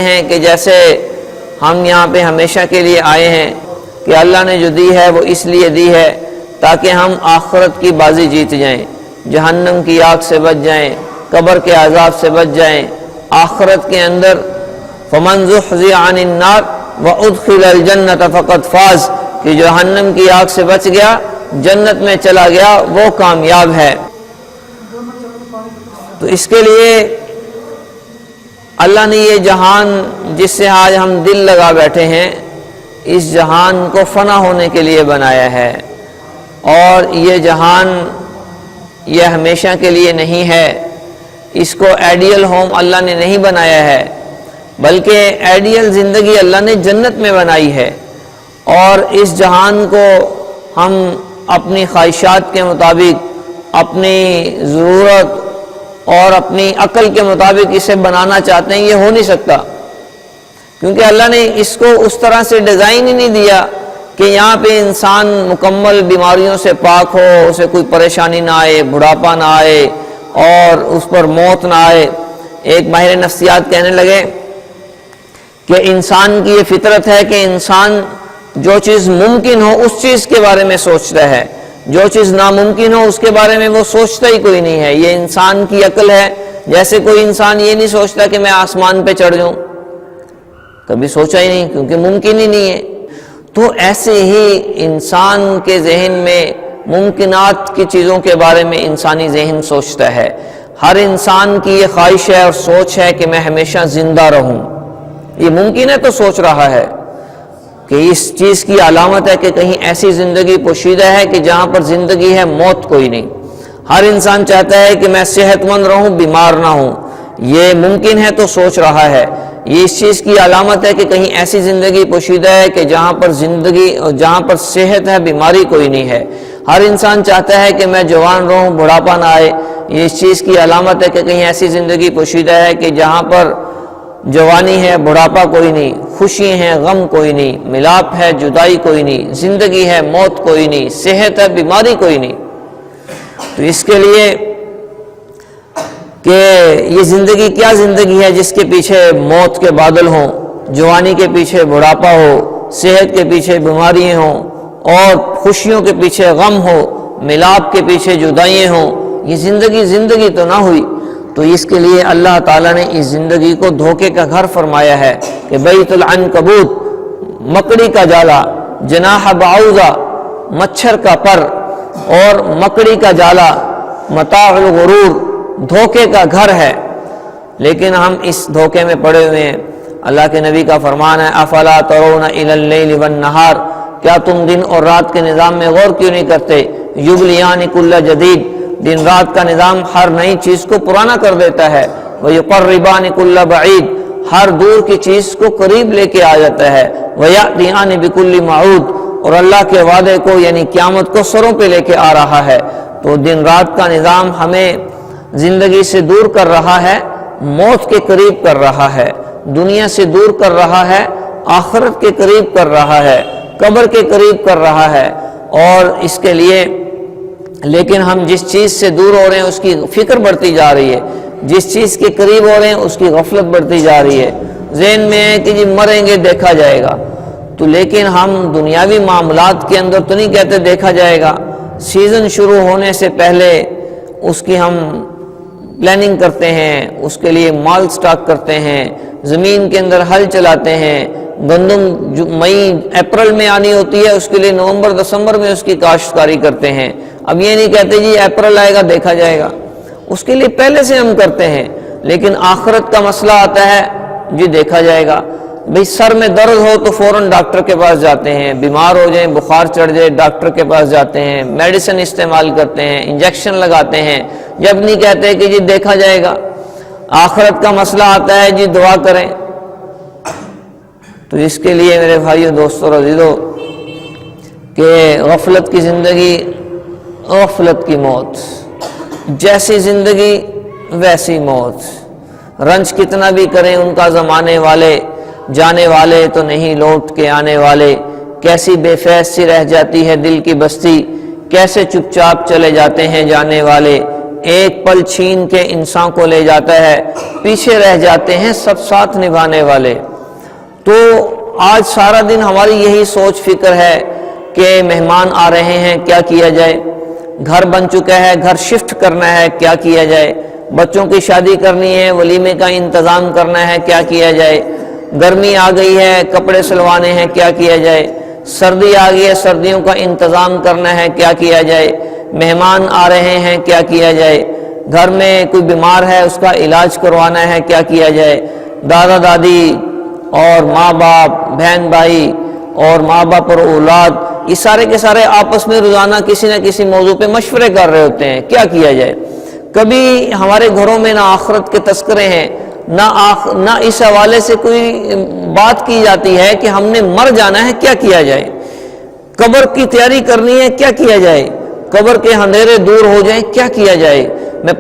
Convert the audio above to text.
ہیں کہ جیسے ہم یہاں پہ ہمیشہ کے لیے آئے ہیں کہ اللہ نے جو دی ہے وہ اس لیے دی ہے تاکہ ہم آخرت کی بازی جیت جائیں، جہنم کی آگ سے بچ جائیں، قبر کے عذاب سے بچ جائیں، آخرت کے اندر فمن زحزح عن النار وادخل الجنۃ فقد فاز، کہ جہنم کی آگ سے بچ گیا، جنت میں چلا گیا، وہ کامیاب ہے۔ تو اس کے لیے اللہ نے یہ جہان جس سے آج ہم دل لگا بیٹھے ہیں، اس جہان کو فنا ہونے کے لیے بنایا ہے، اور یہ جہان یہ ہمیشہ کے لیے نہیں ہے۔ اس کو آئیڈیل ہوم اللہ نے نہیں بنایا ہے، بلکہ آئیڈیل زندگی اللہ نے جنت میں بنائی ہے، اور اس جہان کو ہم اپنی خواہشات کے مطابق، اپنی ضرورت اور اپنی عقل کے مطابق اسے بنانا چاہتے ہیں، یہ ہو نہیں سکتا، کیونکہ اللہ نے اس کو اس طرح سے ڈیزائن ہی نہیں دیا کہ یہاں پہ انسان مکمل بیماریوں سے پاک ہو، اسے کوئی پریشانی نہ آئے، بڑھاپا نہ آئے اور اس پر موت نہ آئے۔ ایک ماہر نفسیات کہنے لگے کہ انسان کی یہ فطرت ہے کہ انسان جو چیز ممکن ہو اس چیز کے بارے میں سوچتا ہے، جو چیز ناممکن ہو اس کے بارے میں وہ سوچتا ہی کوئی نہیں ہے۔ یہ انسان کی عقل ہے، جیسے کوئی انسان یہ نہیں سوچتا کہ میں آسمان پہ چڑھ جاؤں، کبھی سوچا ہی نہیں، کیونکہ ممکن ہی نہیں ہے۔ تو ایسے ہی انسان کے ذہن میں ممکنات کی چیزوں کے بارے میں انسانی ذہن سوچتا ہے۔ ہر انسان کی یہ خواہش ہے اور سوچ ہے کہ میں ہمیشہ زندہ رہوں، یہ ممکن ہے تو سوچ رہا ہے کہ اس چیز کی علامت ہے کہ کہیں ایسی زندگی پوشیدہ ہے کہ جہاں پر زندگی ہے موت کوئی نہیں۔ ہر انسان چاہتا ہے کہ میں صحت مند رہوں، بیمار نہ ہوں، یہ ممکن ہے تو سوچ رہا ہے۔ یہ اس چیز کی علامت ہے کہ کہیں ایسی زندگی پوشیدہ ہے کہ جہاں پر صحت ہے، بیماری کوئی نہیں ہے۔ ہر انسان چاہتا ہے کہ میں جوان رہوں، بڑھاپا نہ آئے، یہ اس چیز کی علامت ہے کہ کہیں ایسی زندگی پوشیدہ ہے کہ جہاں پر جوانی ہے، بڑھاپا کوئی نہیں، خوشی ہے، غم کوئی نہیں، ملاپ ہے، جدائی کوئی نہیں، زندگی ہے، موت کوئی نہیں، صحت ہے، بیماری کوئی نہیں۔ تو اس کے لیے کہ یہ زندگی کیا زندگی ہے جس کے پیچھے موت کے بادل ہوں، جوانی کے پیچھے بڑھاپا ہو، صحت کے پیچھے بیماریاں ہوں، اور خوشیوں کے پیچھے غم ہو، ملاپ کے پیچھے جدائیاں ہوں، یہ زندگی تو نہ ہوئی۔ تو اس کے لیے اللہ تعالیٰ نے اس زندگی کو دھوکے کا گھر فرمایا ہے کہ بیت العنکبوت، مکڑی کا جالا، جناح بعوضہ، مچھر کا پر، اور مکڑی کا جالا، متاع الغرور، دھوکے کا گھر ہے۔ لیکن ہم اس دھوکے میں پڑے ہوئے ہیں۔ اللہ کے نبی کا فرمان ہے افلا ترون الی اللیل والنہار، کیا تم دن اور رات کے نظام میں غور کیوں نہیں کرتے؟ یبلیان کل جدید، دن رات کا نظام ہر نئی چیز کو پرانا کر دیتا ہے۔ وَيُقَرِّبَانِ كُلَّ بَعِيدٍ، ہر دور کی چیز کو قریب لے کے آ جاتا ہے۔ وَيَأْتِيَانِ بِكُلِّ مَعُودٍ، اور اللہ کے وعدے کو یعنی قیامت کو سروں پہ لے کے آ رہا ہے۔ تو دن رات کا نظام ہمیں زندگی سے دور کر رہا ہے، موت کے قریب کر رہا ہے، دنیا سے دور کر رہا ہے، آخرت کے قریب کر رہا ہے، قبر کے قریب کر رہا ہے۔ اور اس کے لیے لیکن ہم جس چیز سے دور ہو رہے ہیں اس کی فکر بڑھتی جا رہی ہے، جس چیز کے قریب ہو رہے ہیں اس کی غفلت بڑھتی جا رہی ہے۔ ذہن میں ہے کہ جی مریں گے دیکھا جائے گا، تو لیکن ہم دنیاوی معاملات کے اندر تو نہیں کہتے دیکھا جائے گا۔ سیزن شروع ہونے سے پہلے اس کی ہم پلاننگ کرتے ہیں، اس کے لیے مال سٹاک کرتے ہیں، زمین کے اندر ہل چلاتے ہیں۔ گندم مئی اپریل میں آنی ہوتی ہے، اس کے لیے نومبر دسمبر میں اس کی کاشتکاری کرتے ہیں۔ اب یہ نہیں کہتے جی اپریل آئے گا دیکھا جائے گا، اس کے لیے پہلے سے ہم کرتے ہیں۔ لیکن آخرت کا مسئلہ آتا ہے جی دیکھا جائے گا۔ بھئی سر میں درد ہو تو فوراً ڈاکٹر کے پاس جاتے ہیں، بیمار ہو جائیں، بخار چڑھ جائے ڈاکٹر کے پاس جاتے ہیں، میڈیسن استعمال کرتے ہیں، انجیکشن لگاتے ہیں، جب نہیں کہتے کہ جی دیکھا جائے گا۔ آخرت کا مسئلہ آتا ہے جی دعا کریں۔ تو اس کے لیے میرے بھائیو، دوستو، عزیزو، کہ غفلت کی زندگی، غفلت کی موت، جیسی زندگی ویسی موت۔ رنج کتنا بھی کریں ان کا زمانے والے، جانے والے تو نہیں لوٹ کے آنے والے۔ کیسی بے فیض سی رہ جاتی ہے دل کی بستی، کیسے چپ چاپ چلے جاتے ہیں جانے والے۔ ایک پل چھین کے انسان کو لے جاتا ہے، پیچھے رہ جاتے ہیں سب ساتھ نبھانے والے۔ تو آج سارا دن ہماری یہی سوچ فکر ہے کہ مہمان آ رہے ہیں، کیا کیا جائے، گھر بن چکا ہے، گھر شفٹ کرنا ہے، کیا کیا جائے، بچوں کی شادی کرنی ہے، ولیمے کا انتظام کرنا ہے، کیا کیا جائے، گرمی آ گئی ہے، کپڑے سلوانے ہیں، کیا کیا جائے، سردی آ گئی ہے، سردیوں کا انتظام کرنا ہے، کیا کیا جائے، مہمان آ رہے ہیں، کیا کیا جائے، گھر میں کوئی بیمار ہے اس کا علاج کروانا ہے، کیا کیا جائے، دادا دادی اور ماں باپ، بہن بھائی اور ماں باپ اور اولاد، یہ سارے کے سارے آپس میں روزانہ کسی نہ کسی موضوع پہ مشورے کر رہے ہوتے ہیں، کیا کیا جائے۔ کبھی ہمارے گھروں میں نہ آخرت کے تذکرے ہیں، نہ اس حوالے سے کوئی بات کی جاتی ہے کہ ہم نے مر جانا ہے، کیا کیا جائے، قبر کی تیاری کرنی ہے، کیا کیا جائے، قبر کے اندھیرے دور ہو جائیں، کیا کیا جائے۔ میں